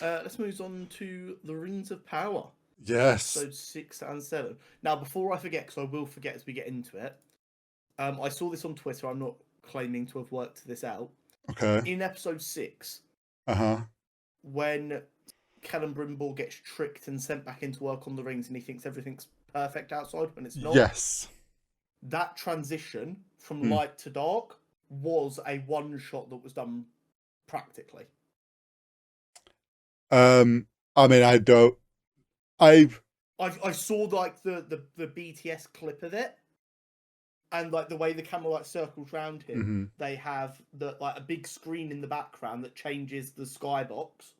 Let's move on to the Rings of Power, Yes. episodes 6 and 7. Now, before I forget, because I will forget as we get into it, I saw this on Twitter. I'm not claiming to have worked this out. Okay. In episode 6, Uh-huh. when Celebrimbor gets tricked and sent back into work on the rings and he thinks everything's perfect outside when it's not, Yes. that transition from Mm. light to dark was a one shot that was done practically. I mean, I saw like the BTS clip of it, and like the way the camera like circles around him, mm-hmm. they have like a big screen in the background that changes the skybox,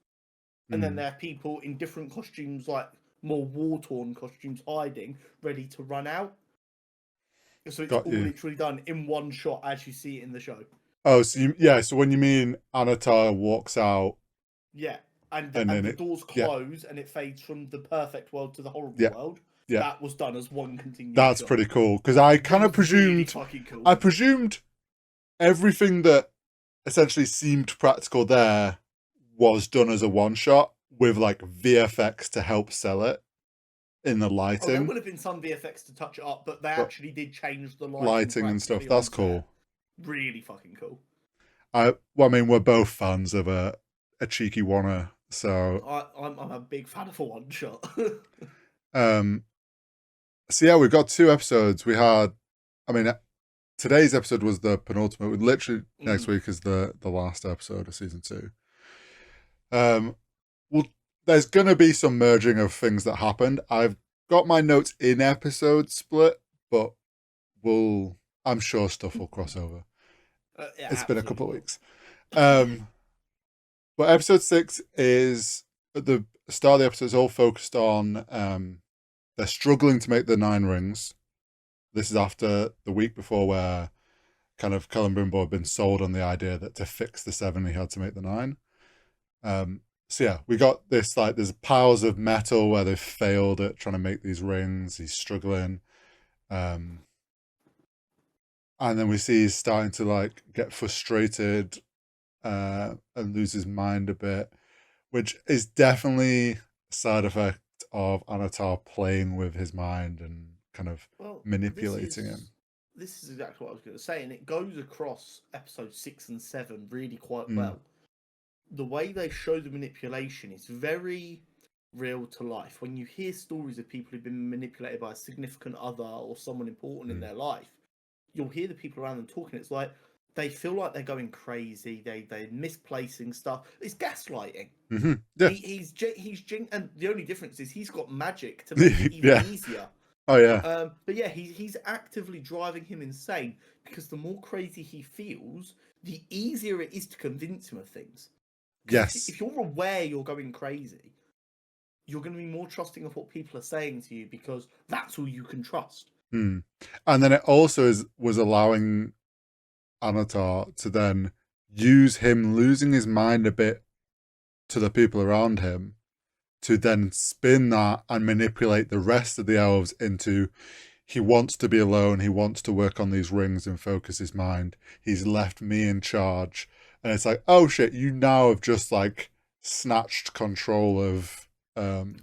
and then there are people in different costumes, like more war-torn costumes, hiding, ready to run out. So it's all literally done in one shot as you see it in the show. Oh, so so when you mean Anatar walks out, yeah, and the doors close and it fades from the perfect world to the horrible world. Yeah, that was done as one continuous. That's shot. Pretty cool, because I kind of presumed, really cool. I presumed everything that essentially seemed practical there was done as a one shot with like VFX to help sell it in the lighting. Oh, there would have been some VFX to touch it up, but they actually did change the lighting and stuff. That's cool. Really fucking cool. I mean, we're both fans of a cheeky wanna, so I'm a big fan of a one shot. So yeah, we've got 2 episodes. We had, I mean, today's episode was the penultimate. Literally next week is the last episode of season 2. Well, there's gonna be some merging of things that happened. I've got my notes in episode split, but I'm sure stuff will cross over. It's been a couple of weeks. But episode 6 is at the start of the episode is all focused on they're struggling to make the 9 rings. This is after the week before where kind of Celebrimbor had been sold on the idea that to fix the 7 he had to make the 9. So yeah, we got this, like, there's piles of metal where they've failed at trying to make these rings. He's struggling. And then we see he's starting to like get frustrated and lose his mind a bit, which is definitely a side effect of Anatar playing with his mind and kind of manipulating him. This is exactly what I was going to say, and it goes across episodes 6 and 7 really quite well. The way they show the manipulation is very real to life. When you hear stories of people who've been manipulated by a significant other or someone important in their life, you'll hear the people around them talking. It's like they feel like they're going crazy. They're misplacing stuff. It's gaslighting. Mm-hmm. Yeah. He's and the only difference is he's got magic to make it even easier. Oh yeah. But yeah, he's actively driving him insane, because the more crazy he feels, the easier it is to convince him of things. Yes. If you're aware you're going crazy, you're going to be more trusting of what people are saying to you, because that's all you can trust. And then it also was allowing Anatar to then use him losing his mind a bit to the people around him to then spin that and manipulate the rest of the elves into, he wants to be alone, he wants to work on these rings and focus his mind, he's left me in charge. And it's like, oh shit, you now have just like snatched control of and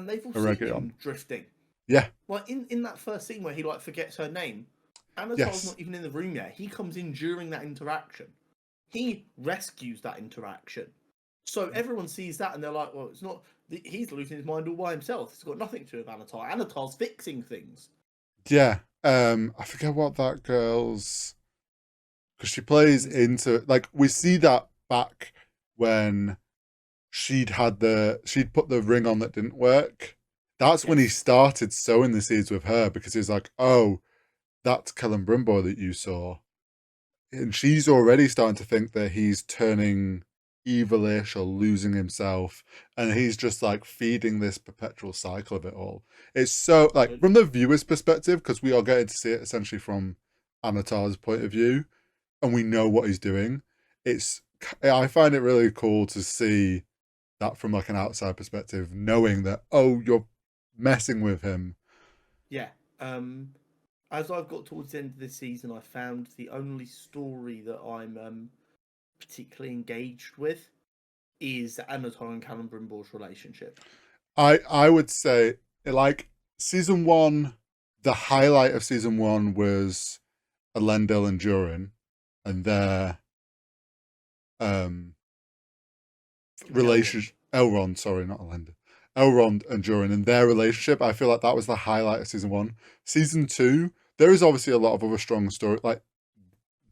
they've all seen him drifting. Yeah. Like in that first scene where he like forgets her name, Anatar's not even in the room yet. He comes in during that interaction. He rescues that interaction. So everyone sees that and they're like, well, it's not, he's losing his mind all by himself. It's got nothing to do with Anatar. Anatar's fixing things. Yeah. I forget what that girl's, because she plays into, like, we see that back when she'd put the ring on that didn't work. That's when he started sowing the seeds with her, because he's like, oh, that's Celebrimbor that you saw. And she's already starting to think that he's turning evilish or losing himself, and he's just like feeding this perpetual cycle of it all. It's so, like, from the viewer's perspective, because we are getting to see it essentially from Anatar's point of view, and we know what he's doing. I find it really cool to see that from like an outside perspective, knowing that, oh, you're messing with him. Yeah. As I've got towards the end of this season, I found the only story that I'm particularly engaged with is Anatar and Callum Brimble's relationship. I would say, like, season 1, the highlight of season 1 was Elendil and Durin and their relationship. Elrond, sorry, not Elendil. Elrond and Durin and their relationship. I feel like that was the highlight of season 1. Season 2, there is obviously a lot of other strong story, like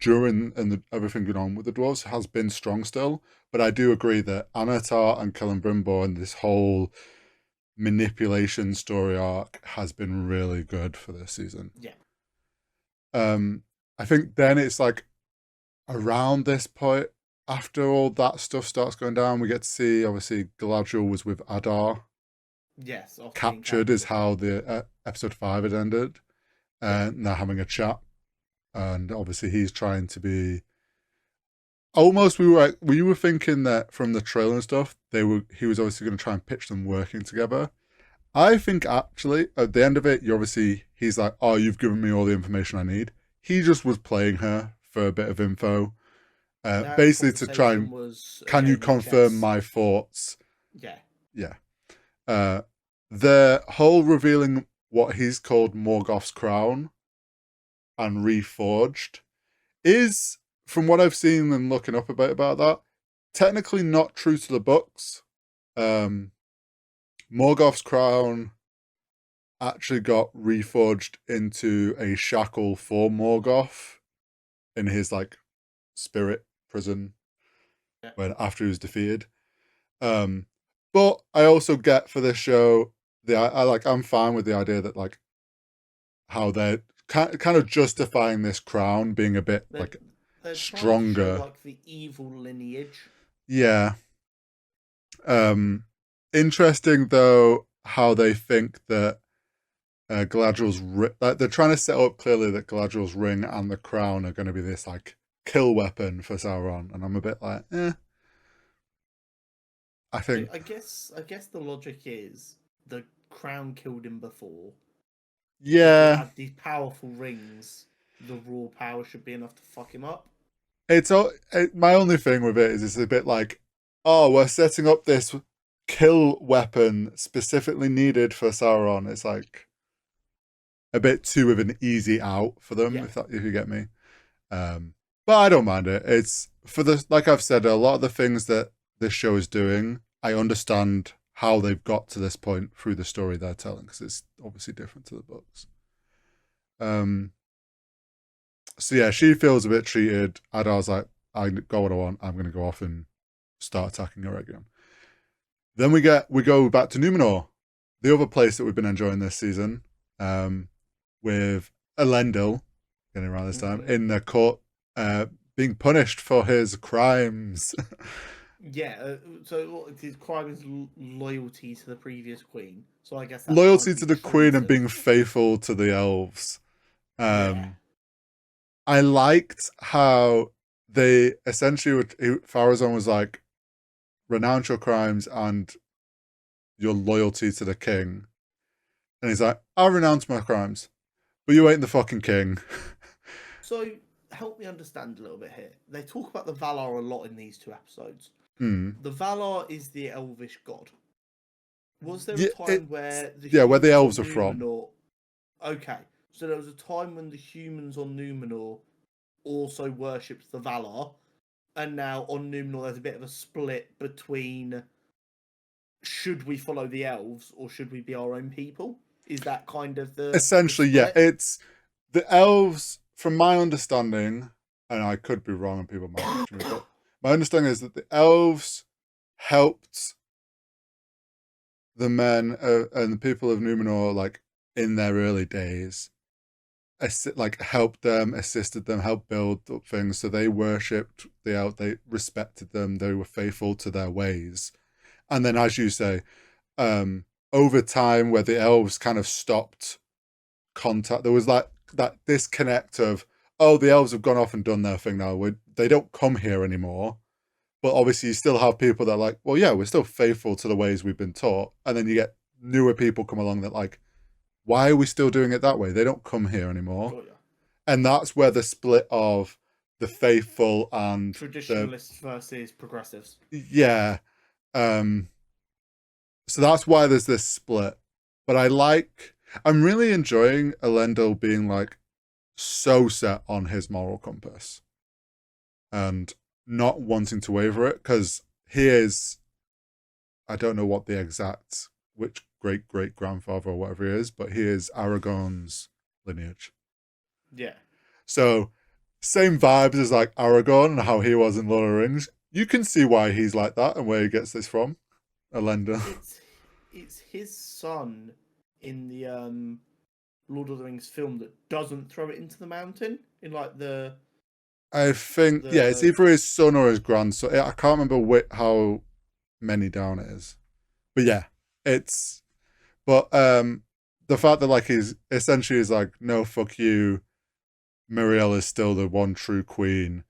Durin and everything going on with the dwarves has been strong still. But I do agree that Anatar and Celebrimbor and this whole manipulation story arc has been really good for this season. Yeah. I think then it's like around this point, after all that stuff starts going down, we get to see obviously Galadriel was with Adar. Yes, Captured is how the episode 5 had ended, and they're having a chat, and obviously he's trying to be. Almost, we were thinking that from the trailer and stuff, he was obviously going to try and pitch them working together. I think actually at the end of it, he's like, "Oh, you've given me all the information I need." He just was playing her for a bit of info, basically to try and, can you confirm my thoughts? Yeah. The whole revealing what he's called Morgoth's crown and reforged is, from what I've seen and looking up about that, technically not true to the books. Morgoth's crown actually got reforged into a shackle for Morgoth in his like spirit prison after he was defeated. But I also get for this show I'm fine with the idea that like how they're kind of justifying this crown being a bit they're stronger, trying to show, like the evil lineage. Yeah. Interesting though how they think that Galadriel's like they're trying to set up clearly that Galadriel's ring and the crown are going to be this like kill weapon for Sauron, and I'm a bit like, I think I guess the logic is the crown killed him before. Yeah. He had these powerful rings. The raw power should be enough to fuck him up. My only thing with it is it's a bit like, oh, we're setting up this kill weapon specifically needed for Sauron. It's like a bit too of an easy out for them, if you get me. But I don't mind it. It's for like I've said, a lot of the things that this show is doing, I understand how they've got to this point through the story they're telling, because it's obviously different to the books. So yeah, she feels a bit treated. Adar's like, I got what I want. I'm going to go off and start attacking her again. Then we go back to Numenor, the other place that we've been enjoying this season, with Elendil, getting around this time, in the court, being punished for his crimes. So his crime is loyalty to the previous queen. So I guess that's loyalty to the queen and being faithful to the elves. I liked how they essentially Farazan was like, renounce your crimes and your loyalty to the king. And he's like, I'll renounce my crimes, but you ain't the fucking king. So help me understand a little bit here. They talk about the Valar a lot in these 2 episodes. The Valar is the elvish god. Was there a time where where the elves are from? Okay, so there was a time when the humans on Numenor also worshipped the Valar, and now on Numenor there's a bit of a split between should we follow the elves or should we be our own people? Is that kind of the essentially the it's the elves, from my understanding, and I could be wrong and people might catch me, but my understanding is that the elves helped the men and the people of Numenor like in their early days, like helped them, assisted them, helped build up things. So they worshipped the elves, they respected them, they were faithful to their ways. And then, as you say, over time, where the elves kind of stopped contact, there was like that disconnect of, oh, the elves have gone off and done their thing now. They don't come here anymore. But obviously, you still have people that are like, well, yeah, we're still faithful to the ways we've been taught. And then you get newer people come along that like, why are we still doing it that way? They don't come here anymore. Oh, yeah. And that's where the split of the faithful and traditionalists versus progressives. Yeah. So that's why there's this split. But I'm really enjoying Elendil being like so set on his moral compass and not wanting to waver it, because he is, I don't know what the exact, which great great grandfather or whatever he is, but he is Aragorn's lineage. Yeah. So same vibes as like Aragorn and how he was in Lord of the Rings. You can see why he's like that and where he gets this from. Elendil. It's his son in the Lord of the Rings film that doesn't throw it into the mountain in like the. I think it's either his son or his grandson. I can't remember how many down it is, but yeah, it's. But the fact that like he's essentially is like, no, fuck you, Miriel is still the one true queen,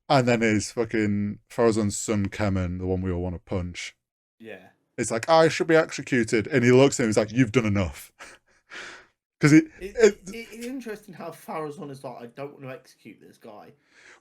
and then his fucking Farazan's son Kemen, the one we all want to punch. Yeah. It's like, I should be executed, and he looks at him. He's like, you've done enough. Because it's interesting how Farazan is like, I don't want to execute this guy.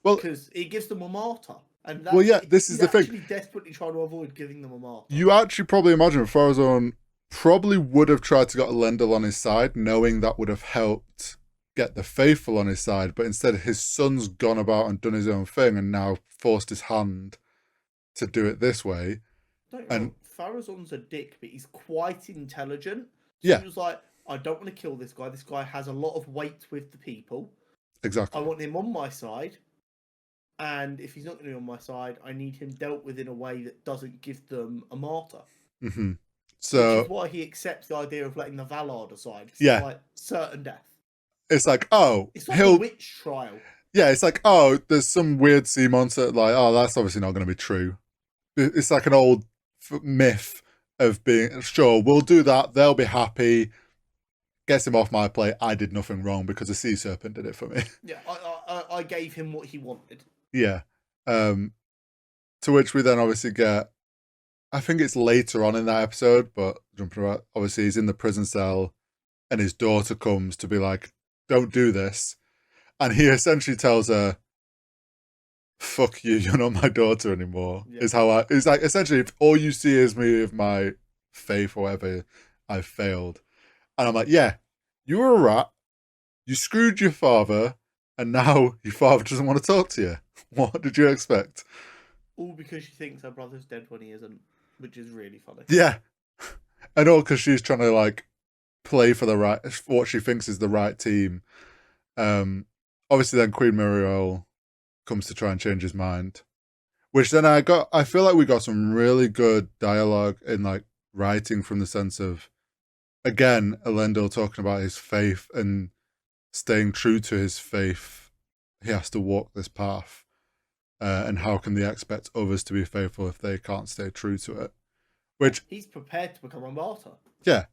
Well, because it gives them a martyr. And this is the thing. He's desperately trying to avoid giving them a martyr. You actually probably imagine Farazan probably would have tried to get Elendil on his side, knowing that would have helped get the faithful on his side. But instead, his son's gone about and done his own thing, and now forced his hand to do it this way. Farazan's a dick, but he's quite intelligent. So he was like, I don't want to kill this guy. This guy has a lot of weight with the people. Exactly. I want him on my side. And if he's not going to be on my side, I need him dealt with in a way that doesn't give them a martyr. Mm-hmm. So, which is why he accepts the idea of letting the Valar decide. Yeah. Like certain death. It's like, it's like a witch trial. Yeah, it's like, there's some weird sea monster. Like, that's obviously not going to be true. It's like an old myth of being, sure, we'll do that. They'll be happy. Gets him off my plate. I did nothing wrong because a sea serpent did it for me. Yeah, I gave him what he wanted. Yeah. To which we then obviously get, I think it's later on in that episode, but jumping around, obviously he's in the prison cell and his daughter comes to be like, don't do this. And he essentially tells her, fuck you, you're not my daughter anymore. Yeah. It's like, essentially, if all you see is me of my faith or whatever, I've failed. And I'm like, yeah, you were a rat, you screwed your father, and now your father doesn't want to talk to you. What did you expect? All because she thinks her brother's dead when he isn't, which is really funny. Yeah. And all because she's trying to, like, play for what she thinks is the right team. Obviously then Queen Muriel comes to try and change his mind. Which then I feel like we got some really good dialogue in, like, writing, from the sense of, again, Elendil talking about his faith and staying true to his faith. He has to walk this path. And how can they expect others to be faithful if they can't stay true to it? Which he's prepared to become a martyr. Yeah.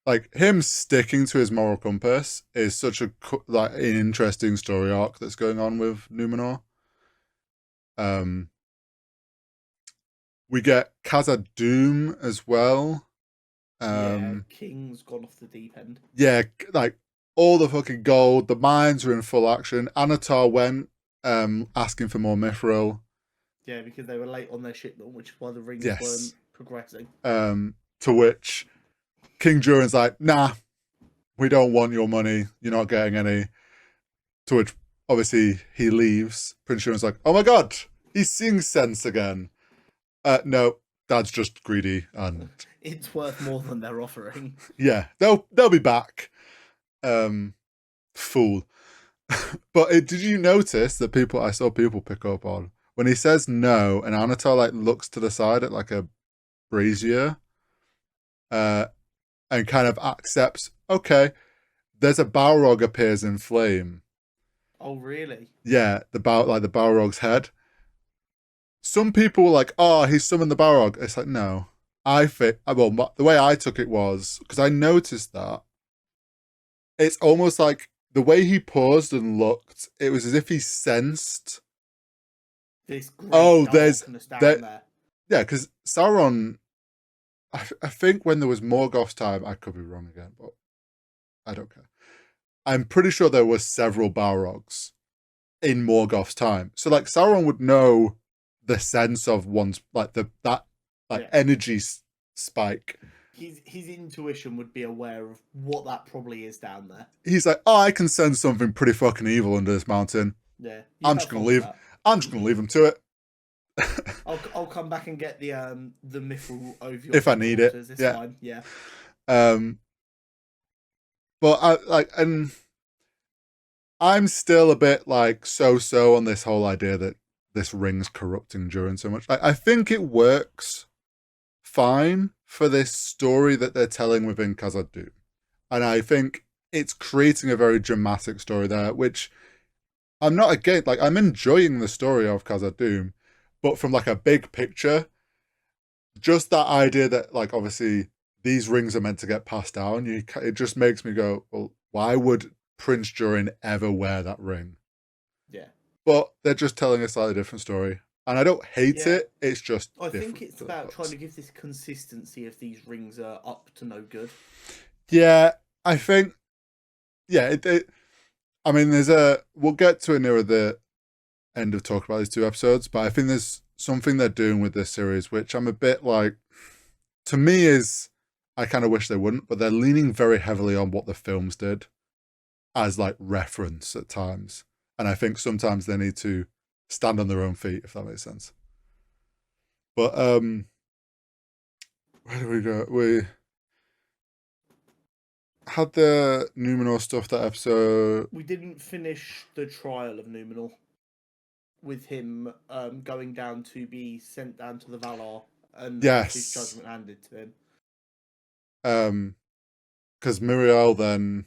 Like, him sticking to his moral compass is such an interesting story arc that's going on with Numenor. We get Khazad-dûm as well. King's gone off the deep end. Yeah, like, all the fucking gold, the mines are in full action. Anatar went asking for more mithril. Yeah, because they were late on their shipment, which is why the rings weren't progressing. To which King Durin's like, nah, we don't want your money. You're not getting any. To which, obviously, he leaves. Prince Durin's like, oh my god, he's seeing sense again. No, Dad's just greedy, and it's worth more than they're offering. Yeah, they'll be back. Fool. But did you notice that I saw people pick up on when he says no, and Anatar like looks to the side at like a brazier, and kind of accepts. Okay, there's a Balrog appears in flame. Oh really? Yeah, the Balrog's head. Some people were like, "Oh, he summoned the Balrog." It's like, no. The way I took it was, because I noticed that it's almost like the way he paused and looked, it was as if he sensed this great darkness down there. Yeah, because Sauron, I think when there was Morgoth's time, I could be wrong again, but I don't care. I'm pretty sure there were several Balrogs in Morgoth's time. So like Sauron would know the sense of one's, like, that like energy spike. His intuition would be aware of what that probably is down there. He's like, oh, I can sense something pretty fucking evil under this mountain. Yeah, I'm just gonna leave him to it. I'll come back and get the mithril over your if I need it. It's fine. Yeah. But I'm still a bit like so on this whole idea that this ring's corrupting Durin so much. I think it works fine for this story that they're telling within Khazad-dûm. And I think it's creating a very dramatic story there, which I'm not against. Like, I'm enjoying the story of Khazad-dûm, but from like a big picture, just that idea that like obviously these rings are meant to get passed down, it just makes me go, well, why would Prince Durin ever wear that ring? Yeah. But they're just telling a slightly different story. And I don't hate it. It's just I think it's about trying to give this consistency if these rings are up to no good. Yeah, I think. Yeah, I mean, we'll get to it nearer the end of talk about these two episodes, but I think there's something they're doing with this series, which I'm a bit like, to me is, I kind of wish they wouldn't, but they're leaning very heavily on what the films did as like reference at times. And I think sometimes they need to stand on their own feet, if that makes sense. But where do we go? We had the Numenor stuff that episode. We didn't finish the trial of Numenor with him going down to be sent down to the Valar and his judgment handed to him. Because Miriel then.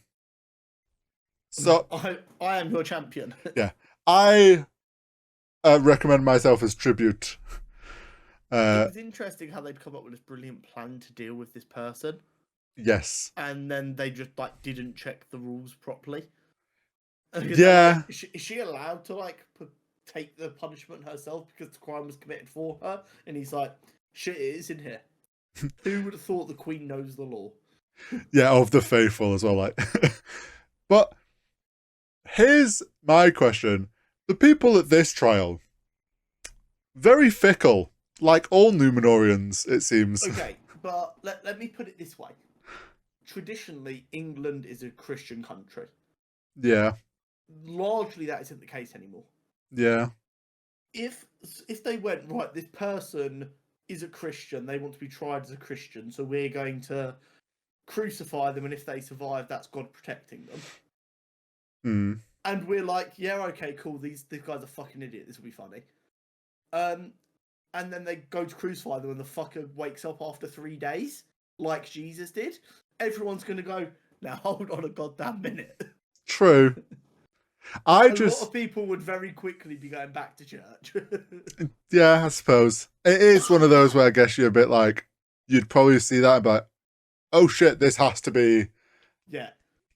So I am your champion. Yeah, I recommend myself as tribute. It was interesting how they'd come up with this brilliant plan to deal with this person. Yes. And then they just like didn't check the rules properly. Yeah. Like, is she allowed to like take the punishment herself because the crime was committed for her? And he's like, shit, it is in here. Who would have thought the Queen knows the law? Yeah, of the faithful as well. Like, but here's my question: the people at this trial, very fickle, like all Numenorians, it seems. Okay, but let me put it this way. Traditionally, England is a Christian country. Yeah. Largely, that isn't the case anymore. Yeah. If they went, right, this person is a Christian, they want to be tried as a Christian, so we're going to crucify them, and if they survive, that's God protecting them. Mm. And we're like, yeah, okay, cool, this guy's a fucking idiot, this will be funny. And then they go to crucify them, and the fucker wakes up after 3 days, like Jesus did. Everyone's going to go, now hold on a goddamn minute. True. A lot of people would very quickly be going back to church. Yeah, I suppose. It is one of those where I guess you're a bit like, you'd probably see that and be like, oh shit, this has to be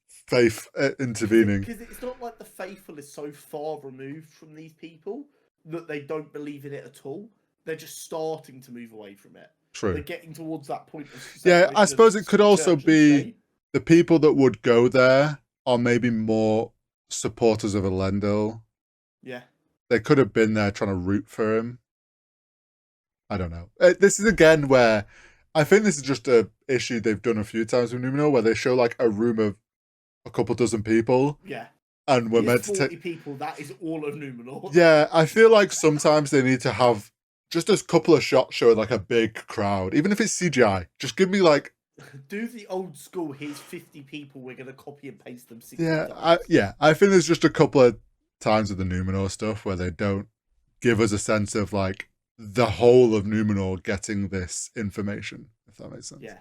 faith intervening. Because it's not like the faithful is so far removed from these people that they don't believe in it at all. They're just starting to move away from it. True. They're getting towards that point of yeah, I suppose it could also be the people that would go there are maybe more supporters of Elendil. Yeah. They could have been there trying to root for him. I don't know. This is again where I think this is just a issue they've done a few times with Numenor, where they show like a room of a couple dozen people. Yeah. And we're meant to take people. That is all of Numenor. Yeah, I feel like sometimes they need to have just a couple of shots showing like a big crowd, even if it's CGI. Just give me like do the old school. Here's 50 people. We're gonna copy and paste them. 60 times. I think there's just a couple of times with the Numenor stuff where they don't give us a sense of like the whole of Numenor getting this information. If that makes sense. Yeah.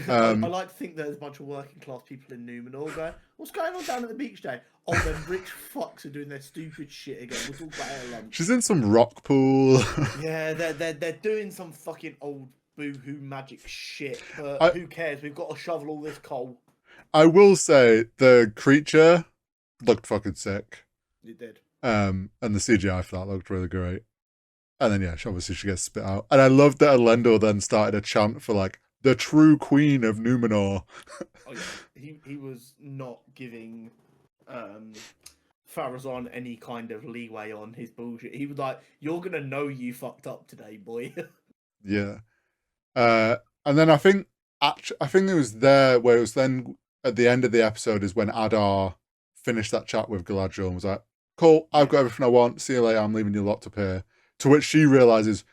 I like to think there's a bunch of working class people in Numenor going, what's going on down at the beach day? Oh, them rich fucks are doing their stupid shit again. We'll talk about it at lunch. She's in some rock pool. Yeah, they're doing some fucking old boohoo magic shit. But who cares? We've got to shovel all this coal. I will say the creature looked fucking sick. It did. And the CGI for that looked really great. And then obviously she gets spit out. And I loved that Elendil then started a chant for like the true queen of Numenor. Oh, yeah. He was not giving Pharazôn any kind of leeway on his bullshit. He was like, you're gonna know you fucked up today, boy. Yeah. And then I think it was there where it was then at the end of the episode is when Adar finished that chat with Galadriel and was like, cool, I've got everything I want. See you later. I'm leaving you locked up here. To which she realizes,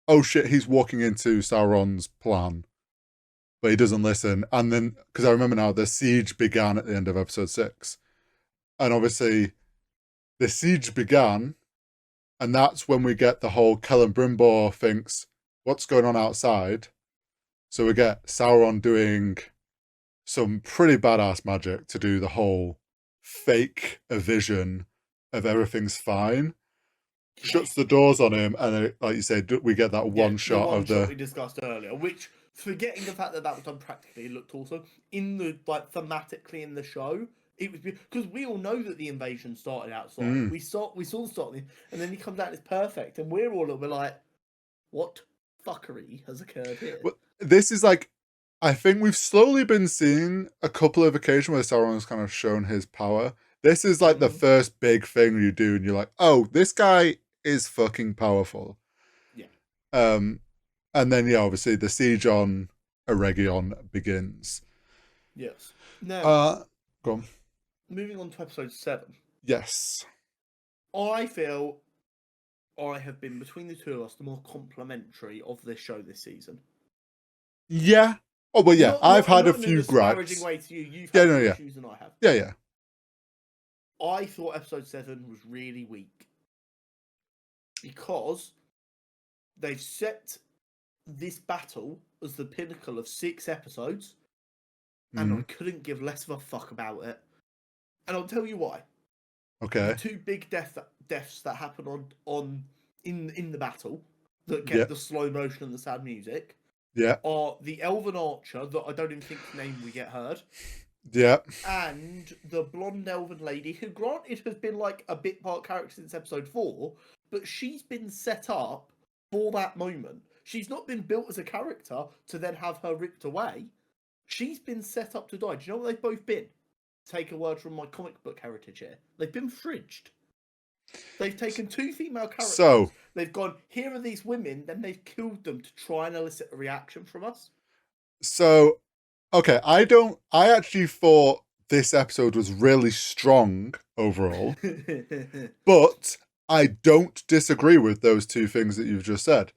oh shit, he's walking into Sauron's plan, but he doesn't listen. And then, because I remember now, the siege began at the end of episode 6. And obviously, the siege began, and that's when we get the whole Celebrimbor thinks, what's going on outside? So we get Sauron doing some pretty badass magic to do the whole fake vision of everything's fine. Shuts the doors on him, and like you said, we get that one shot of the we discussed earlier, which, forgetting the fact that was done practically, it looked awesome. In the thematically in the show, it was because we all know that the invasion started outside. We saw the start, and then he comes out and it's perfect, and we're all like, what fuckery has occurred here? Well, this is like, I think we've slowly been seeing a couple of occasions where Sauron has kind of shown his power. This is like the first big thing you do, and you're like, oh, this guy is fucking powerful. Yeah. And then obviously the siege on Eregion begins. Yes. Now, go on. Moving on to episode 7. Yes. I feel I have been, between the two of us, the more complimentary of this show this season. Yeah. Oh, well, yeah. I've had a few gripes. Way to you. You've had more issues than I have. Yeah. I thought episode 7 was really weak. Because they've set this battle as the pinnacle of 6 episodes, and I couldn't give less of a fuck about it. And I'll tell you why. Okay. The 2 big deaths that happen in the battle that get the slow motion and the sad music are the Elven Archer that I don't even think the name we get heard. Yeah. And the blonde elven lady, who granted has been like a bit part character since episode 4, but she's been set up for that moment. She's not been built as a character to then have her ripped away. She's been set up to die. Do you know what they've both been? Take a word from my comic book heritage here. They've been fridged. They've taken 2 female characters. They've gone, here are these women, then they've killed them to try and elicit a reaction from us. So, okay, I actually thought this episode was really strong overall. But I don't disagree with those 2 things that you've just said.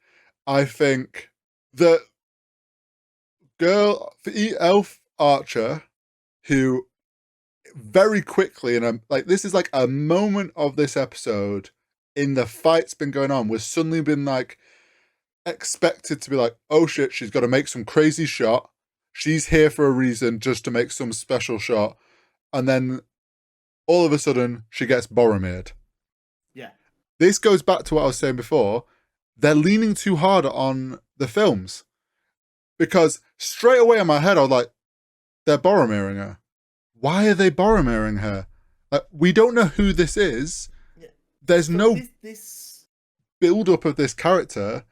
I think the elf archer who very quickly, and this is like a moment of this episode in the fight's been going on, we've suddenly been like expected to be like, oh shit, she's got to make some crazy shot. She's here for a reason, just to make some special shot. And then all of a sudden she gets Boromir'd. Yeah. This goes back to what I was saying before. They're leaning too hard on the films. Because straight away in my head, I was like, they're Boromir'ing her. Why are they Boromir'ing her? We don't know who this is. Yeah. There's no build-up of this character.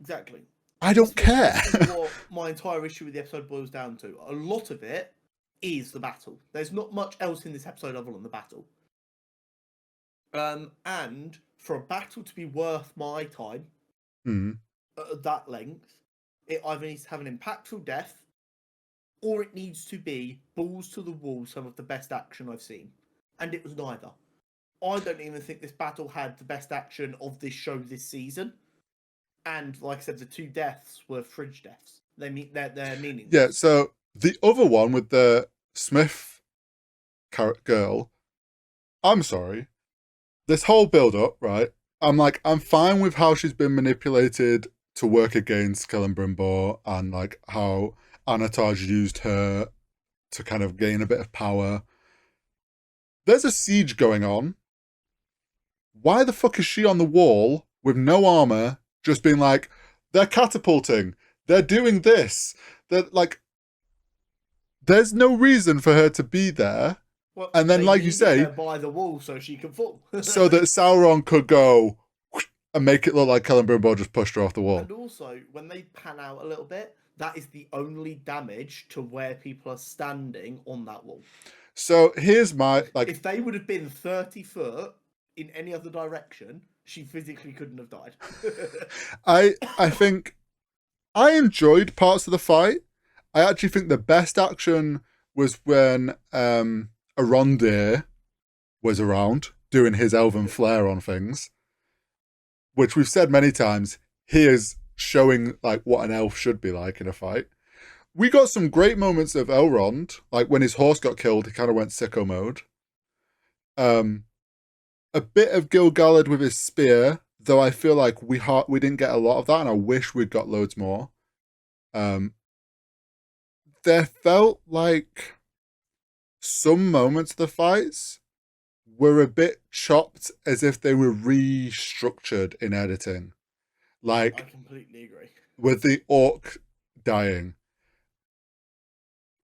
Exactly. I don't care. This is what my entire issue with the episode boils down to. A lot of it is the battle. There's not much else in this episode other than the battle. And for a battle to be worth my time at that length, it either needs to have an impactful death, or it needs to be balls to the wall, some of the best action I've seen. And it was neither. I don't even think this battle had the best action of this show this season. And like I said, the 2 deaths were fridge deaths. They're meaningless. Yeah, so the other one with the Smith girl, I'm sorry. This whole build-up, right? I'm fine with how she's been manipulated to work against Celebrimbor and like how Anataj used her to kind of gain a bit of power. There's a siege going on. Why the fuck is she on the wall with no armor, just being like, they're catapulting, they're doing this, they're like, there's no reason for her to be there. Well, and then, like you say, by the wall so she can fall, so that Sauron could go and make it look like Celebrimbor just pushed her off the wall. And also, when they pan out a little bit, that is the only damage to where people are standing on that wall. So here's my if they would have been 30 foot in any other direction, she physically couldn't have died. I think I enjoyed parts of the fight. I actually think the best action was when Arondir was around doing his elven flair on things, which we've said many times. He is showing like what an elf should be like in a fight. We got some great moments of Elrond, like when his horse got killed, he kind of went sicko mode. A bit of Gil-galad with his spear, though I feel like we didn't get a lot of that, and I wish we'd got loads more. There felt like some moments of the fights were a bit chopped, as if they were restructured in editing. Like, I completely agree. With the orc dying.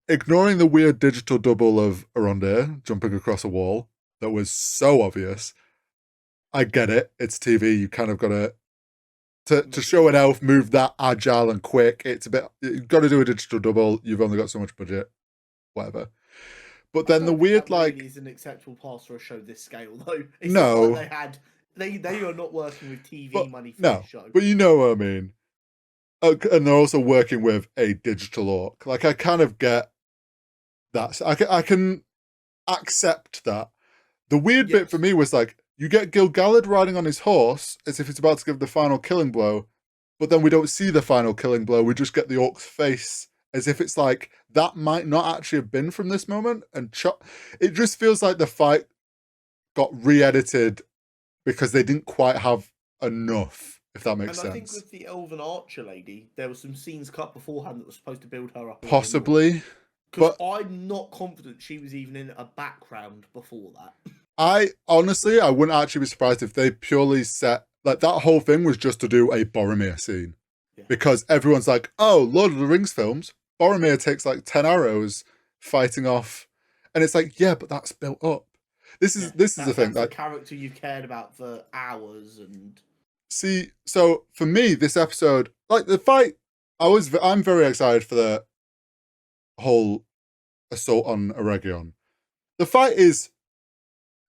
Ignoring the weird digital double of Arondir jumping across a wall that was so obvious. I get it. It's TV. You kind of got to show an elf move that agile and quick. It's a bit. You've got to do a digital double. You've only got so much budget. Whatever. But then the weird that like really is an acceptable pass for a show this scale though. It's no, not like they are not working with TV money for this show. But you know what I mean. And they're also working with a digital orc. Like I kind of get that. I can accept that. The weird bit for me was like, you get Gil-galad riding on his horse as if he's about to give the final killing blow, but then we don't see the final killing blow. We just get the orc's face as if it's like, that might not actually have been from this moment. And it just feels like the fight got re-edited because they didn't quite have enough, if that makes sense. And I think with the elven archer lady, there were some scenes cut beforehand that were supposed to build her up. Possibly. Because I'm not confident she was even in a background before that. I wouldn't actually be surprised if they purely set, like that whole thing was just to do a Boromir scene. Yeah. Because everyone's like, oh, Lord of the Rings films, Boromir takes like 10 arrows fighting off. And it's like, yeah, but that's built up. This is the thing. That's the character you cared about for hours. And see, so for me, this episode, like the fight, I'm very excited for the whole assault on Eregion. The fight is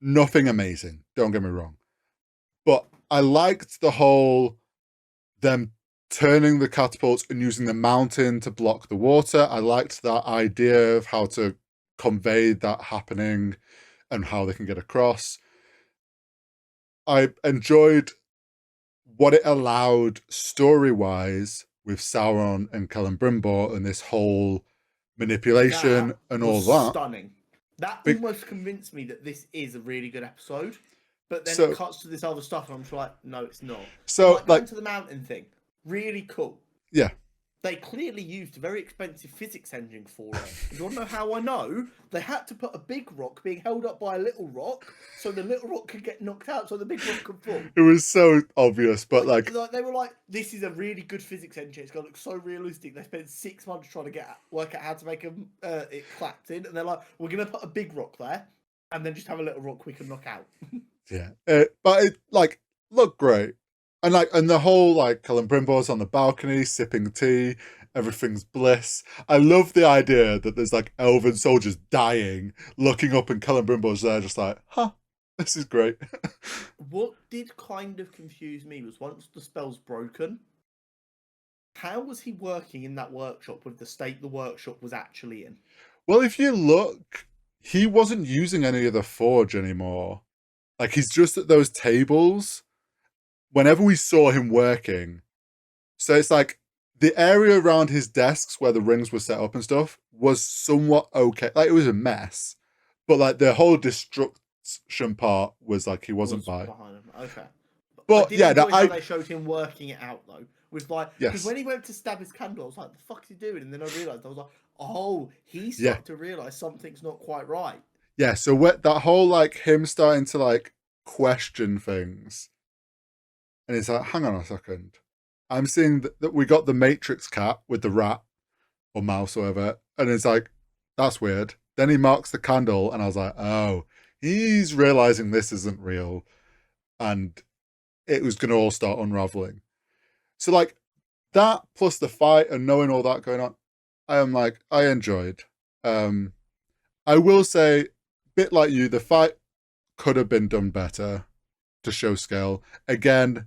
nothing amazing, don't get me wrong. But I liked the whole them turning the catapults and using the mountain to block the water. I liked that idea of how to convey that happening and how they can get across. I enjoyed what it allowed story-wise with Sauron and Celebrimbor and this whole manipulation and all that. Stunning. That almost convinced me that this is a really good episode. But then it cuts to this other stuff and I'm just like, no, it's not. So like to the mountain thing. Really cool. Yeah. They clearly used a very expensive physics engine for it. You want to know how I know? They had to put a big rock being held up by a little rock so the little rock could get knocked out so the big rock could fall. It was so obvious, but like they were like, this is a really good physics engine. It's going to look so realistic. They spent 6 months trying to work out how to make it clapped in. And they're like, we're going to put a big rock there and then just have a little rock we can knock out. Yeah. But it like looked great. And the whole like Celebrimbor's on the balcony sipping tea, everything's bliss. I love the idea that there's like elven soldiers dying, looking up and Celebrimbor's there just like, huh, this is great. What did kind of confuse me was once the spell's broken, how was he working in that workshop with the state the workshop was actually in? Well, if you look, he wasn't using any of the forge anymore. Like he's just at those tables. Whenever we saw him working, so it's like the area around his desks where the rings were set up and stuff was somewhat okay. Like it was a mess, but like the whole destruction part was like he wasn't behind him. Okay, but yeah, they showed him working it out though. With like, because yes. When he went to stab his candle, I was like, "The fuck is he doing?" And then I realized I was like, "Oh, he's starting to realize something's not quite right." Yeah, so that whole like him starting to like question things. And it's like, hang on a second. I'm seeing that we got the Matrix cat with the rat or mouse or whatever. And it's like, that's weird. Then he marks the candle and I was like, oh, he's realizing this isn't real. And it was going to all start unraveling. So like that plus the fight and knowing all that going on, I enjoyed. I will say, bit like you, the fight could have been done better to show scale. Again,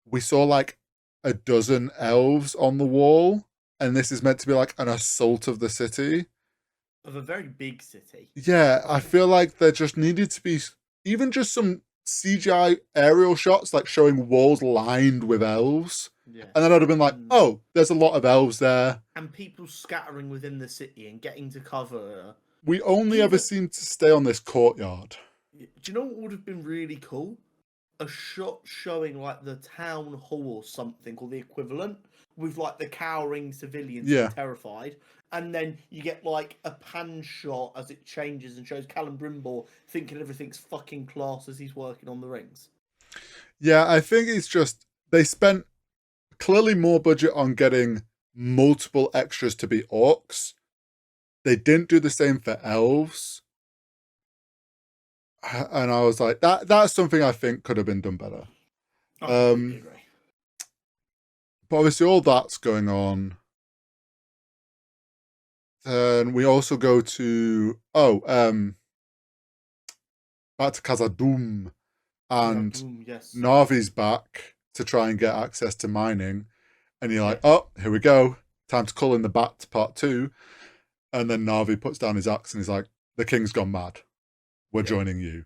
we saw like a dozen elves on the wall, and this is meant to be like an assault of the city. Of a very big city. Yeah, I feel like there just needed to be even just some CGI aerial shots, like showing walls lined with elves. Yeah. And then I'd have been like, oh, there's a lot of elves there. And people scattering within the city and getting to cover. We only ever seem to stay on this courtyard. Do you know what would have been really cool? A shot showing like the town hall or something, or the equivalent, with like the cowering civilians terrified, and then you get like a pan shot as it changes and shows Callum Brimble thinking everything's fucking class as he's working on the rings. Yeah, I think it's just they spent clearly more budget on getting multiple extras to be orcs. They didn't do the same for elves. And I was like, that's something I think could have been done better. I completely agree. But obviously all that's going on. Then we also go to back to Khazad-dûm, and yes. Na'vi's back to try and get access to mining. And you're like, oh, here we go. Time to call in the Bat part 2. And then Na'vi puts down his axe and he's like, the king's gone mad. We're joining you.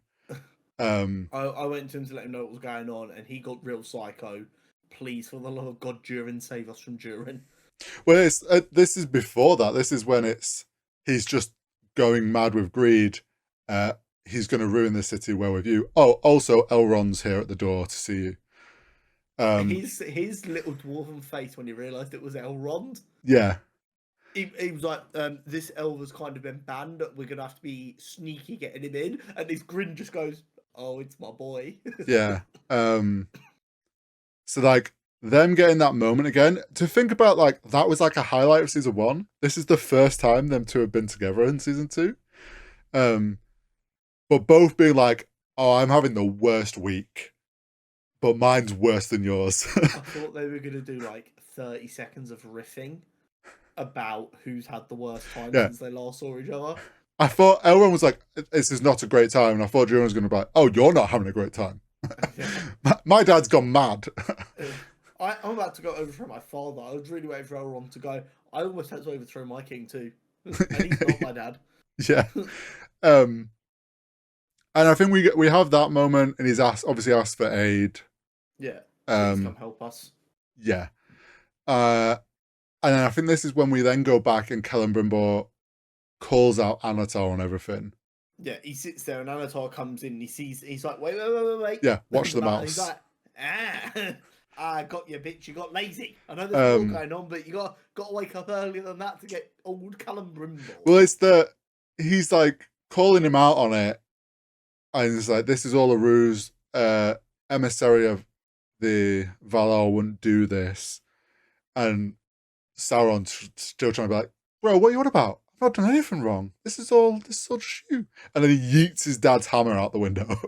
I went to him to let him know what was going on, and he got real psycho. Please, for the love of God, Durin, save us from Durin. Well, it's, this is before that. This is when he's just going mad with greed. He's going to ruin the city. Where with you? Oh, also Elrond's here at the door to see you. His little dwarven face when he realised it was Elrond. Yeah. He was like, this elf has kind of been banned. We're going to have to be sneaky getting him in. And his grin just goes, oh, it's my boy. Yeah. So, like, them getting that moment again, to think about, like, that was like a highlight of season 1. This is the first time them two have been together in season 2. But both being like, oh, I'm having the worst week, but mine's worse than yours. I thought they were going to do, like, 30 seconds of riffing about who's had the worst time since they last saw each other. I thought Elrond was like, this is not a great time. And I thought Julian was going to be like, oh, you're not having a great time. My dad's gone mad. I'm about to go overthrow my father. I was really waiting for Elrond to go. I almost had to overthrow my king too. And he's not my dad. Yeah. And I think we have that moment, and he's obviously asked for aid. Yeah. Please come help us. Yeah. And then I think this is when we then go back and Celebrimbor calls out Anatar on everything. Yeah, he sits there and Anatar comes in and he's like, wait. Yeah, watch the mouse. He's like, I got you, bitch, you got lazy. I know there's more going on, but you got to wake up earlier than that to get old Celebrimbor. Well, he's like calling him out on it, and he's like, this is all a ruse. Emissary of the Valar wouldn't do this. And Sauron's still trying to be like, bro, what are you on about? I've not done anything wrong. This is all just you. And then he yeets his dad's hammer out the window.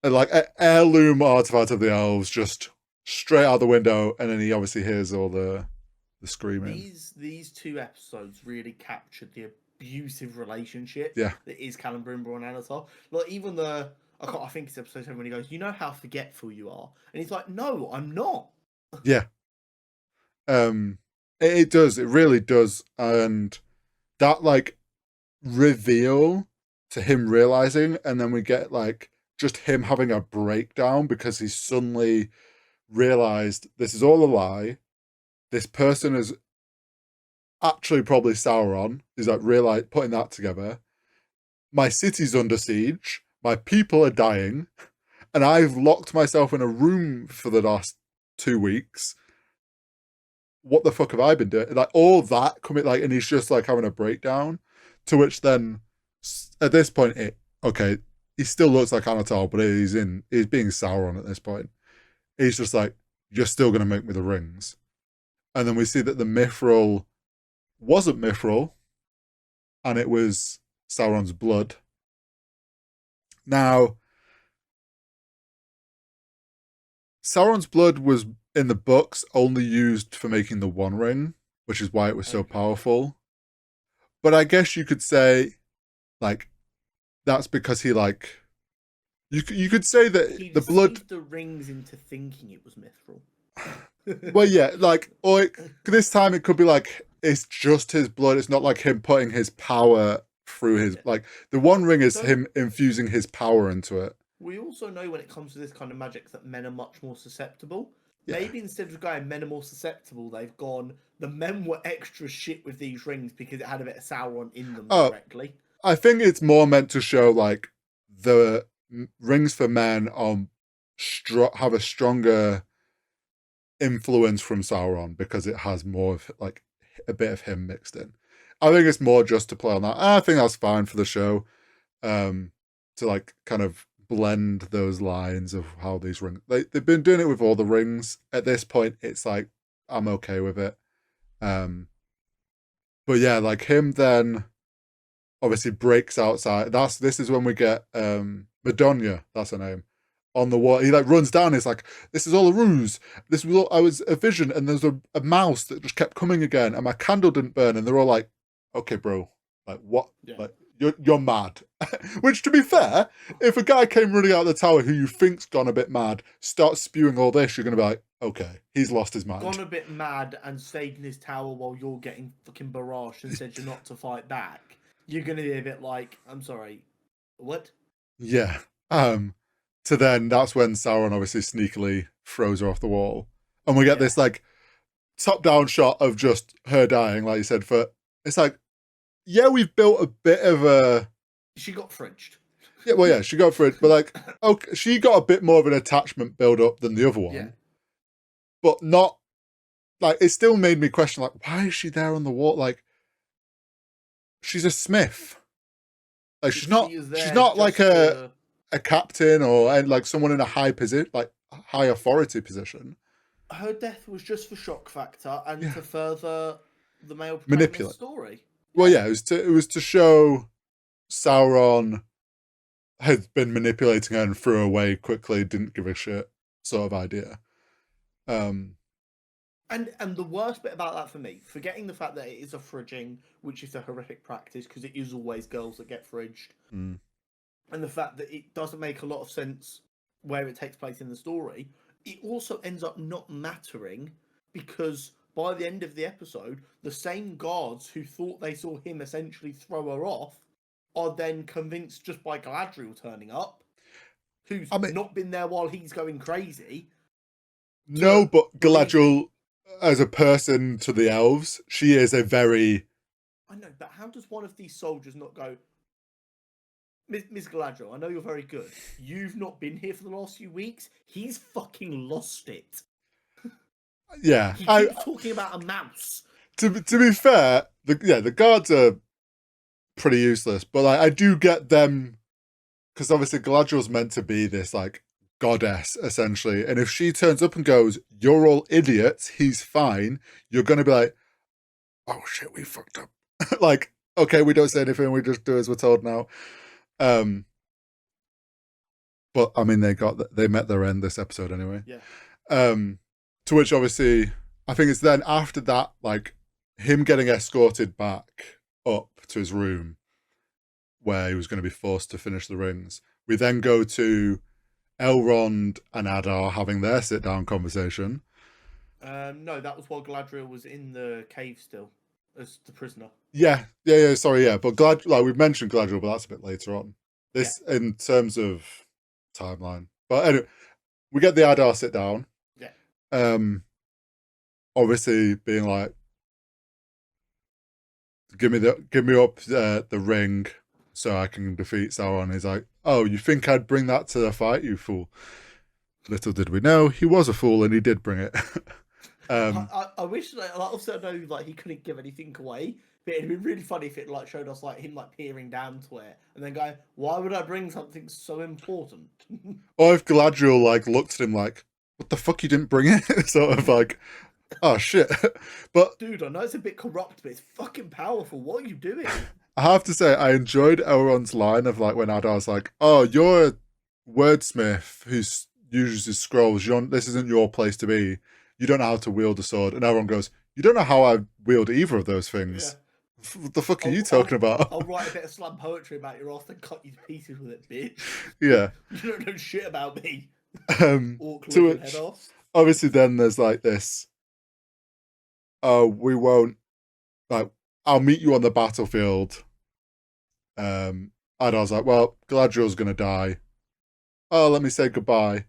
And like an heirloom artifact of the elves just straight out the window, and then he obviously hears all the screaming. These 2 episodes really captured the abusive relationship that is Celebrimbor and Anatar. Like even I think it's episode 7 when he goes, you know how forgetful you are, and he's like, no, I'm not. Yeah. It does. It really does. And that like reveal to him realizing, and then we get like just him having a breakdown because he's suddenly realized this is all a lie. This person is actually probably Sauron. He's like putting that together. My city's under siege. My people are dying. And I've locked myself in a room for the last 2 weeks. What the fuck have I been doing? Like all that coming, like, and he's just like having a breakdown. To which then, at this point, he still looks like Anatar, but he's being Sauron at this point. He's just like, you're still gonna make me the rings. And then we see that the mithril wasn't mithril, and it was Sauron's blood. Now, Sauron's blood was in the books only used for making the One Ring, which is why it was so powerful. But I guess you could say, like, that's because he like, you could say that he the blood the rings into thinking it was mithril. Well, yeah, like, or this time it could be like it's just his blood. It's not like him putting his power through his like the One Ring is him infusing his power into it. We also know when it comes to this kind of magic that men are much more susceptible. Yeah. Maybe instead of going men are more susceptible, they've gone the men were extra shit with these rings because it had a bit of Sauron in them directly. I think it's more meant to show like the rings for men are have a stronger influence from Sauron because it has more of like a bit of him mixed in. I think it's more just to play on that. I think that's fine for the show, to like kind of blend those lines of how these rings. They've been doing it with all the rings. At this point, it's like I'm okay with it. But yeah, like him then obviously breaks outside. This is when we get Madonna, that's her name, on the wall. He like runs down. He's like, "This is all a ruse. This was all, I was a vision, and there's a mouse that just kept coming again, and my candle didn't burn." And they're all like, "Okay, bro, like what? Yeah. Like you're mad." Which, to be fair, if a guy came running out of the tower who you think's gone a bit mad, starts spewing all this, you're gonna be like, "Okay, he's lost his mind." Gone a bit mad and stayed in his tower while you're getting fucking barraged and said you're not to fight back. You're gonna be a bit like, "I'm sorry, what?" Yeah. To then that's when Sauron obviously sneakily throws her off the wall, and we get this like top-down shot of just her dying, like you said. For it's like, yeah, we've built a bit of a. She got fridged. Yeah, well, yeah, she got fridged, but like, okay, she got a bit more of an attachment build up than the other one, but not like it still made me question like, why is she there on the wall? Like, she's a smith. Like she's not like a captain or like someone in a high position, like high authority position. Her death was just for shock factor and to further the male manipulate story. Well, yeah, it was to show Sauron had been manipulating her and threw her away quickly, didn't give a shit sort of idea. And the worst bit about that for me, forgetting the fact that it is a fridging, which is a horrific practice because it is always girls that get fridged. And the fact that it doesn't make a lot of sense where it takes place in the story, it also ends up not mattering because by the end of the episode, the same guards who thought they saw him essentially throw her off are then convinced just by Galadriel turning up, who's not been there while he's going crazy. No, but Galadriel, as a person to the elves, she is a very... I know, but how does one of these soldiers not go, Miss Galadriel, I know you're very good. You've not been here for the last few weeks. He's fucking lost it. Yeah. He keeps talking about a mouse. To be fair, the guards are pretty useless, but like, I do get them, because obviously Galadriel's meant to be this like goddess, essentially. And if she turns up and goes, "You're all idiots, he's fine," you're going to be like, "Oh shit, we fucked up." Like, okay, we don't say anything, we just do as we're told now. But I mean, they met their end this episode anyway. Yeah. To which obviously, I think it's then after that, like him getting escorted back up to his room where he was going to be forced to finish the rings. We then go to Elrond and Adar having their sit-down conversation. No, that was while Galadriel was in the cave still as the prisoner. Yeah. Sorry, yeah. But we've mentioned Galadriel, but that's a bit later on. This in terms of timeline. But anyway, we get the Adar sit down. Yeah. Obviously being like, give me up the ring so I can defeat Sauron. He's like, "Oh, you think I'd bring that to the fight, you fool?" Little did we know he was a fool, and he did bring it. I wish, like, also know, like, he couldn't give anything away, but it'd be really funny if it like showed us like him like peering down to it and then going, "Why would I bring something so important?" Or if Galadriel like looked at him like, "What the fuck, you didn't bring it?" Sort of like, "Oh shit." But dude, I know it's a bit corrupt, but it's fucking powerful. What are you doing? I have to say, I enjoyed Elrond's line of like when Adar's like, "Oh, you're a wordsmith who uses scrolls. This isn't your place to be. You don't know how to wield a sword." And Elrond goes, "You don't know how I wield either of those things. Yeah. What the fuck are you talking about?" I'll write a bit of slam poetry about your ass and cut you to pieces with it, bitch. Yeah. You don't know shit about me. To which, obviously then there's like this, oh, we won't, like, I'll meet you on the battlefield. And I was like, well, Galadriel's going to die. Oh, let me say goodbye.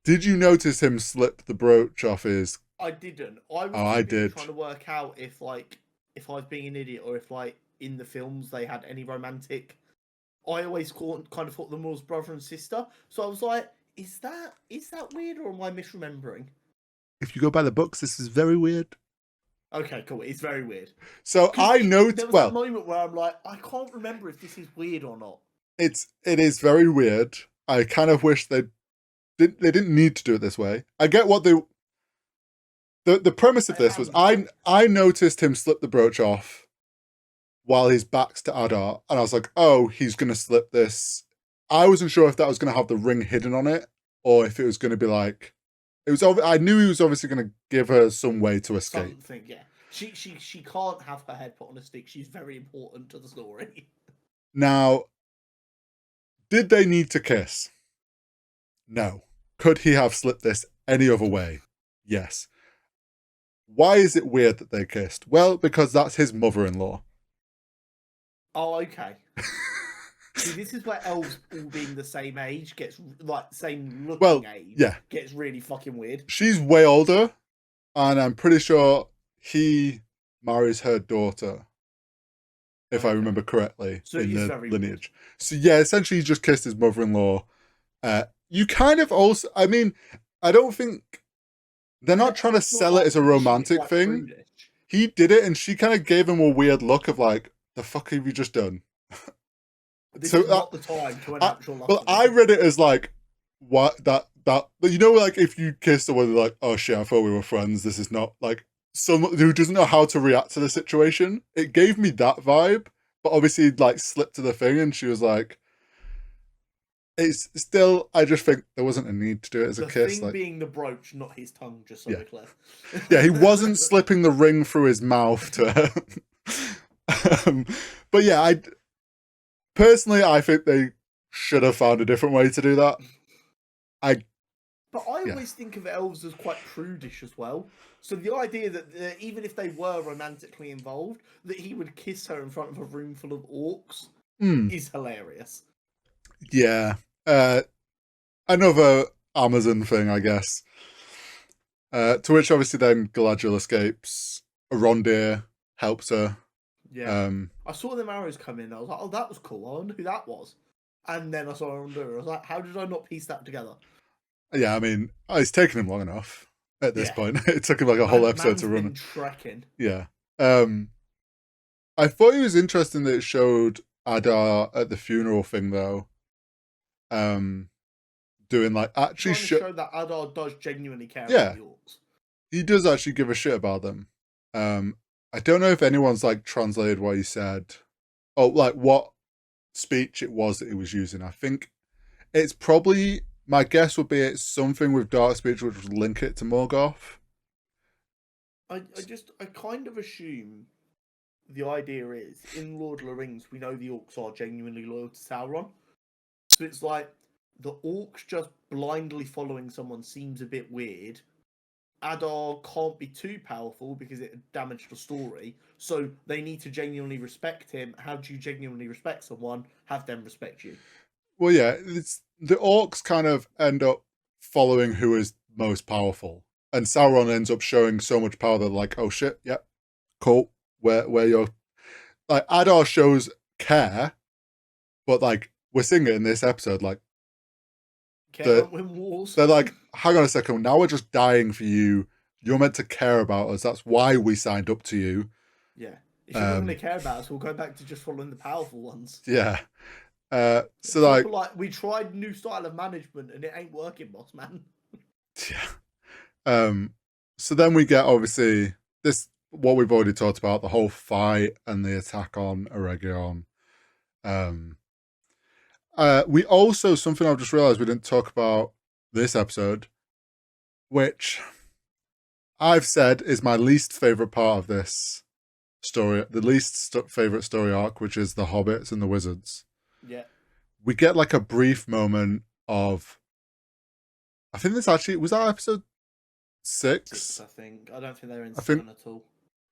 Did you notice him slip the brooch off his... I didn't. I was I too busy did. trying to work out if I was being an idiot or if in the films they had any romantic. I always kind of thought them was brother and sister. So I was like, is that weird or am I misremembering? If you go by the books, this is very weird. Okay, cool. It's very weird. So I note. There was that moment where I'm like, I can't remember if this is weird or not. It is very weird. I kind of wish they didn't need to do it this way. I get what the premise of this was. I noticed him slip the brooch off while his back's to Adar, and I was like, oh, he's gonna slip this. I wasn't sure if that was gonna have the ring hidden on it or if it was gonna be like. It was. I knew he was obviously going to give her some way to escape. Something, yeah. She can't have her head put on a stick. She's very important to the story. Now, did they need to kiss? No. Could he have slipped this any other way? Yes. Why is it weird that they kissed? Well, because that's his mother-in-law. Oh, okay. See, this is where elves all being the same age gets same looking age. Yeah, gets really fucking weird. She's way older, and I'm pretty sure he marries her daughter, if I remember correctly, so in the lineage. Weird. So yeah, essentially, he just kissed his mother-in-law. You kind of also, I mean, I don't think they're not trying to sell it as a romantic thing. Prudish. He did it, and she kind of gave him a weird look of like, "The fuck have you just done?" This is not the time to an actual love. Well, I read it as like, what that you know, like if you kiss someone, like, oh shit, I thought we were friends. This is not like someone who doesn't know how to react to the situation. It gave me that vibe, but obviously, like, slipped to the thing, and she was like, it's still. I just think there wasn't a need to do it as a kiss. The thing being the brooch, not his tongue, just so we're clear. Yeah, he wasn't slipping the ring through his mouth to her. But yeah, Personally, I think they should have found a different way to do that. But I always think of elves as quite prudish as well. So the idea that even if they were romantically involved, that he would kiss her in front of a room full of orcs is hilarious. Yeah. Another Amazon thing, I guess. To which obviously then Galadriel escapes. Arondir helps her. Yeah. I saw them arrows come in. I was like, oh, that was cool. I wonder who that was. And then I saw Arondir. I was like, how did I not piece that together? Yeah, I mean, it's taken him long enough at this point. It took him like a whole episode to run. Trekking. Yeah. I thought it was interesting that it showed Adar at the funeral thing, though. Doing like actually show that Adar does genuinely care about the orcs. He does actually give a shit about them. I don't know if anyone's like translated what he said. Oh, like what speech it was that he was using. I think it's probably, my guess would be it's something with dark speech which would link it to Morgoth. I kind of assume the idea is in Lord of the Rings we know the orcs are genuinely loyal to Sauron. So it's like the orcs just blindly following someone seems a bit weird. Adar can't be too powerful because it would damage the story. So they need to genuinely respect him. How do you genuinely respect someone? Have them respect you. Well, yeah, the orcs kind of end up following who is most powerful. And Sauron ends up showing so much power that they're like, oh shit, yeah, cool. Where you're... Like, Adar shows care, but like, we're seeing it in this episode, like, Can't win wars. They're like, hang on a second, now we're just dying for you. You're meant to care about us. That's why we signed up to you. Yeah. If you don't really care about us, we'll go back to just following the powerful ones. Yeah. So like, we tried new style of management and it ain't working, boss man. Yeah. So then we get obviously this, what we've already talked about, the whole fight and the attack on Eregion. We also, something I've just realized we didn't talk about this episode, which I've said is my least favorite part of this story, the least favorite story arc, which is the hobbits and the wizards. Yeah. We get like a brief moment of, I think this actually, was that episode 6. I think. I don't think they're in I think 7 at all.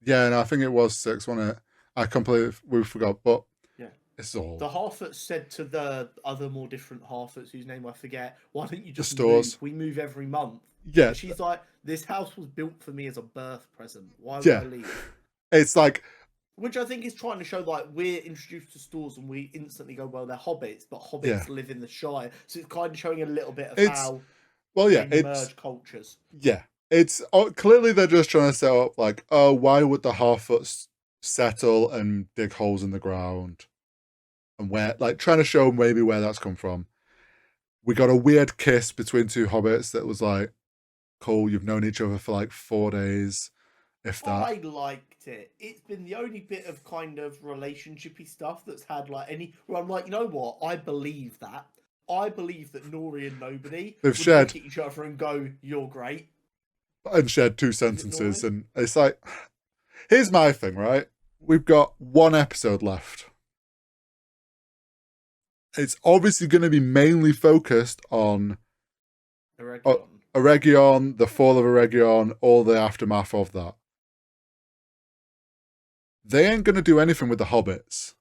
Yeah, no, I think it was 6, wasn't it? I completely we forgot, but Yeah. it's all The Harfoots said to the other more different Harfoots, whose name I forget, why don't you the just stores. move? We move every month. Yeah, And she's like, this house was built for me as a birth present. Why would yeah. I leave? It's like, Which I think is trying to show, like, we're introduced to stores and we instantly go, well, they're hobbits, but yeah. hobbits live in the Shire. So it's kind of showing a little bit of It's how well, yeah. they It's merge cultures. yeah. It's clearly they're just trying to set up like, oh, why would the Harfoots settle and dig holes in the ground, and where like trying to show maybe where that's come from. We got a weird kiss between two hobbits that was like, cool. You've known each other for like 4 days, if that. I liked it. It's been the only bit of kind of relationshipy stuff that's had like any. Where I'm like, you know what? I believe that. I believe that Nori and Nobody They've would look shared at each other and go, "You're great." and shared 2 Is it sentences, Nori? and it's like, here's my thing, right? We've got 1 episode left. It's obviously going to be mainly focused on Eregion, the fall of Eregion, all the aftermath of that. They ain't going to do anything with the hobbits.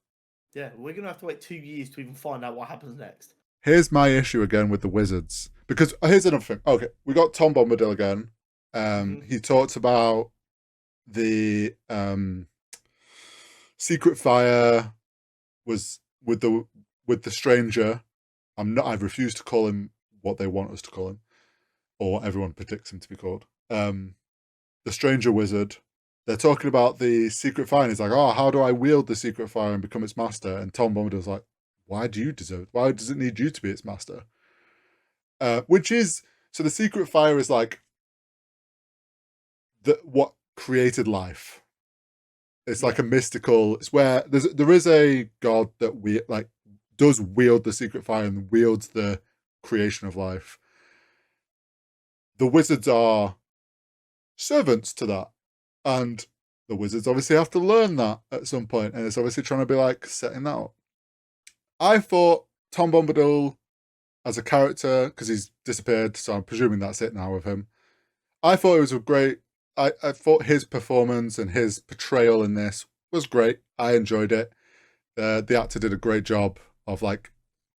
Yeah, we're gonna have to wait 2 years to even find out what happens next. Here's my issue again with the wizards. Because here's another thing. Okay, we got Tom Bombadil again. He talked about the secret fire was with the stranger. I refuse to call him what they want us to call him, or everyone predicts him to be called. The stranger wizard. They're talking about the secret fire, and he's like, oh, how do I wield the secret fire and become its master? And Tom Bombadil's like, why do you deserve it? Why does it need you to be its master? Which is, so the secret fire is like what created life. It's like a mystical, it's where there is a god that does wield the secret fire and wields the creation of life. The wizards are servants to that. And the wizards obviously have to learn that at some point, and it's obviously trying to be like setting that up. I thought Tom Bombadil as a character, because he's disappeared, so I'm presuming that's it now with him. I thought it was a great. I thought his performance and his portrayal in this was great. I enjoyed it. The actor did a great job of like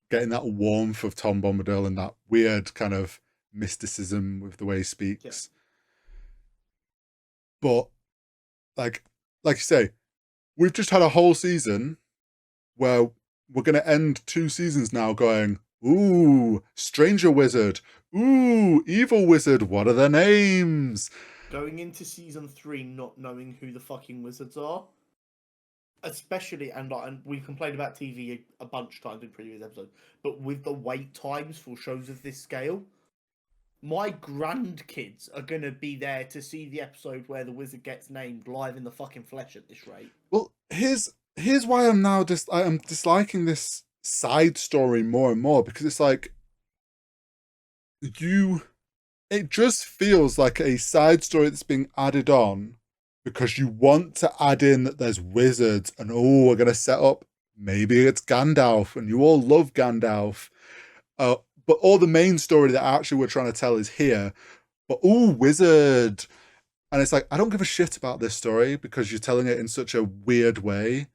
getting that warmth of Tom Bombadil and that weird kind of mysticism with the way he speaks. Yeah. But like you say, we've just had a whole season where we're going to end 2 seasons now going, ooh, stranger wizard, ooh, evil wizard, what are their names? Going into season 3 not knowing who the fucking wizards are, especially, and we complained about TV a bunch of times in previous episodes, but with the wait times for shows of this scale, my grandkids are going to be there to see the episode where the wizard gets named live in the fucking flesh at this rate. Well, here's why I'm disliking this side story more and more, because it's like it just feels like a side story that's being added on because you want to add in that there's wizards and we're going to set up, maybe it's Gandalf and you all love Gandalf. But all the main story that actually we're trying to tell is here. But wizard. And it's like, I don't give a shit about this story because you're telling it in such a weird way.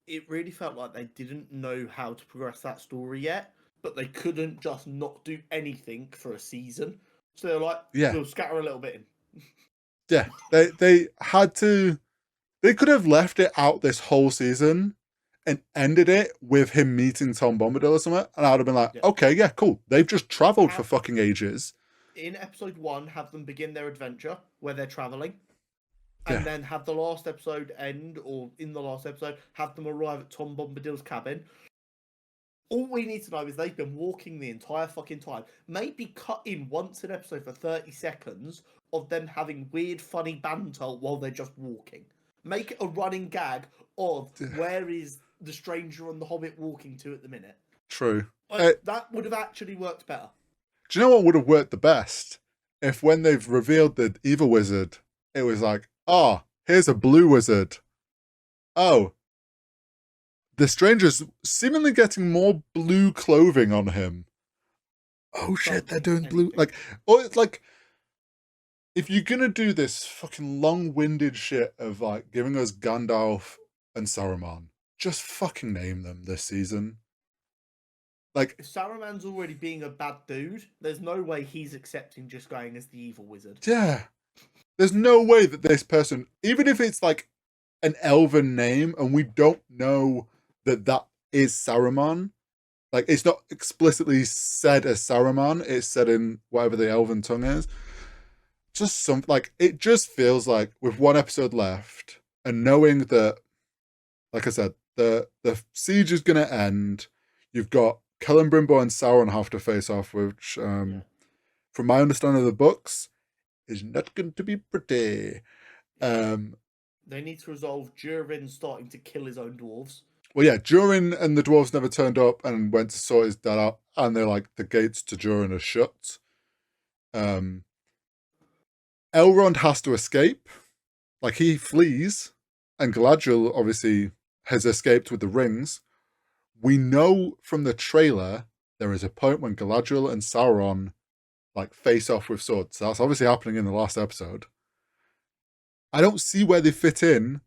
It really felt like they didn't know how to progress that story yet, but they couldn't just not do anything for a season. So they're like, we'll scatter a little bit in. Yeah, they had to. They could have left it out this whole season and ended it with him meeting Tom Bombadil or something, and I would have been like, okay, yeah, cool. They've just travelled for fucking ages. In episode 1, have them begin their adventure where they're travelling, and then have the last episode end, or in the last episode, have them arrive at Tom Bombadil's cabin. All we need to know is they've been walking the entire fucking time. Maybe cut in once an episode for 30 seconds of them having weird, funny banter while they're just walking. Make it a running gag of where is the stranger and the hobbit walking to at the minute. True. That would have actually worked better. Do you know what would have worked the best? If when they've revealed the evil wizard, it was like, here's a blue wizard. Oh, the stranger's seemingly getting more blue clothing on him. Oh shit, they're doing blue. Like, or it's like, if you're gonna do this fucking long-winded shit of like giving us Gandalf and Saruman, just fucking name them this season. Like, if Saruman's already being a bad dude, there's no way he's accepting just going as the evil wizard. yeah, there's no way that this person, even if it's like an elven name and we don't know that that is Saruman, like it's not explicitly said as Saruman, it's said in whatever the elven tongue is. Just some like it just feels like with one episode left and knowing that, like I said, the siege is going to end. You've got Celebrimbor and Sauron have to face off, which, from my understanding of the books, is not going to be pretty. They need to resolve Durin starting to kill his own dwarves. Well, yeah, Durin and the dwarves never turned up and went to sort his dad out, and they're like the gates to Durin are shut. Elrond has to escape, like he flees, and Galadriel obviously has escaped with the rings. We know from the trailer there is a point when Galadriel and Sauron like face off with swords. So that's obviously happening in the last episode. I don't see where they fit in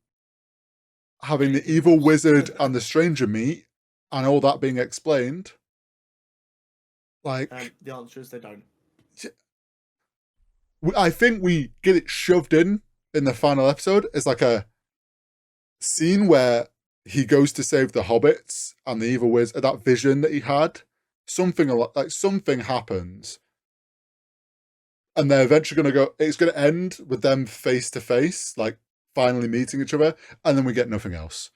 having the evil wizard and the stranger meet and all that being explained. Like, the answer is they don't. I think we get it shoved in the final episode as like a scene where he goes to save the hobbits and the evil wizard, that vision that he had. Something like something happens. And they're eventually going to go, it's going to end with them face to face, like finally meeting each other. And then we get nothing else.